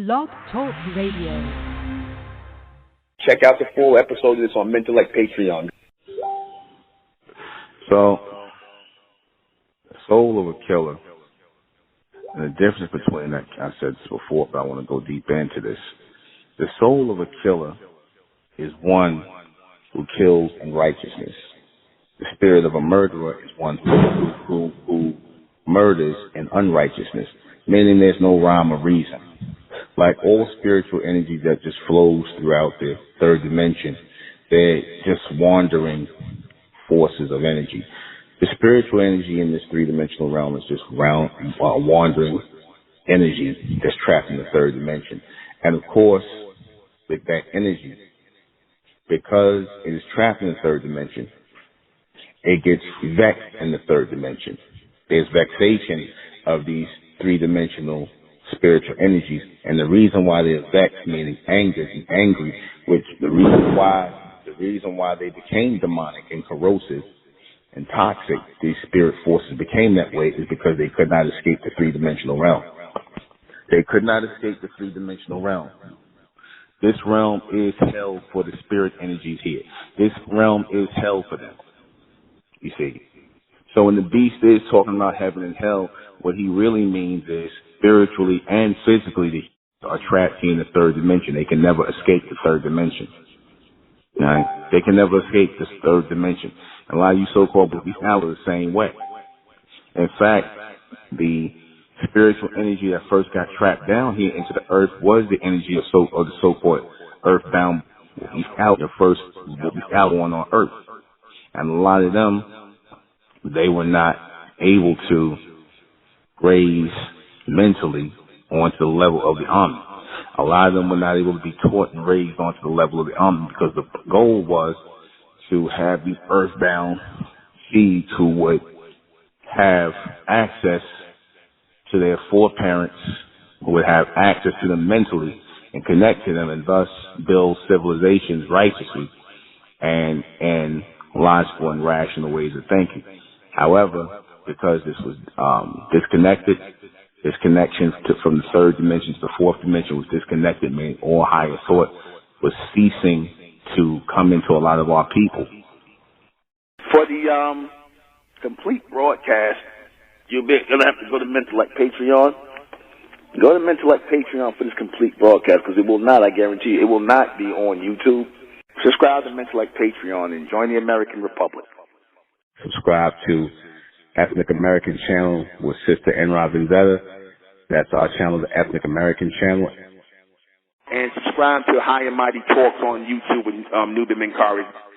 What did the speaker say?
Blog Talk Radio. Check out the full episode of this on MENTELLECT Patreon. So, the soul of a killer, and the difference between that, I said this before, but I want to go deep into this. The soul of a killer is one who kills in righteousness. The spirit of a murderer is one who murders in unrighteousness, meaning there's no rhyme or reason. Like all spiritual energy that just flows throughout the third dimension, they're just wandering forces of energy. The spiritual energy in this three-dimensional realm is just wandering energy that's trapped in the third dimension. And of course, with that energy, because it is trapped in the third dimension, it gets vexed in the third dimension. There's vexation of these three-dimensional spiritual energies, and the reason why they're vexed, meaning angry, which the reason why they became demonic and corrosive and toxic, these spirit forces became that way, is because they could not escape the three-dimensional realm. They could not escape the three-dimensional realm. This realm is hell for the spirit energies here. This realm is hell for them. You see. So when the beast is talking about heaven and hell, what he really means is spiritually and physically they are trapped here in the third dimension. They can never escape the third dimension. Right? They can never escape this third dimension. And a lot of you so-called believers now are the same way. In fact, the spiritual energy that first got trapped down here into the earth was the energy of the so-called earthbound, the first one on earth. And a lot of them, they were not able to raise mentally onto the level of the army. A lot of them were not able to be taught and raised onto the level of the army because the goal was to have these earthbound seeds who would have access to their foreparents, who would have access to them mentally and connect to them, and thus build civilizations righteously and logical and rational ways of thinking. However, because this was disconnected, this connection from the third dimension to the fourth dimension was disconnected, meaning all higher thought was ceasing to come into a lot of our people. For the complete broadcast, you're going to have to go to MENTELLECT Patreon. Go to MENTELLECT Patreon for this complete broadcast, because it will not, I guarantee you, it will not be on YouTube. Subscribe to MENTELLECT Patreon and join the American Republic. Subscribe to Ethnic American Channel with Sister Enra Vendetta. That's our channel, the Ethnic American Channel. And subscribe to High and Mighty Talks on YouTube with NUBEN MENKARAYZZ.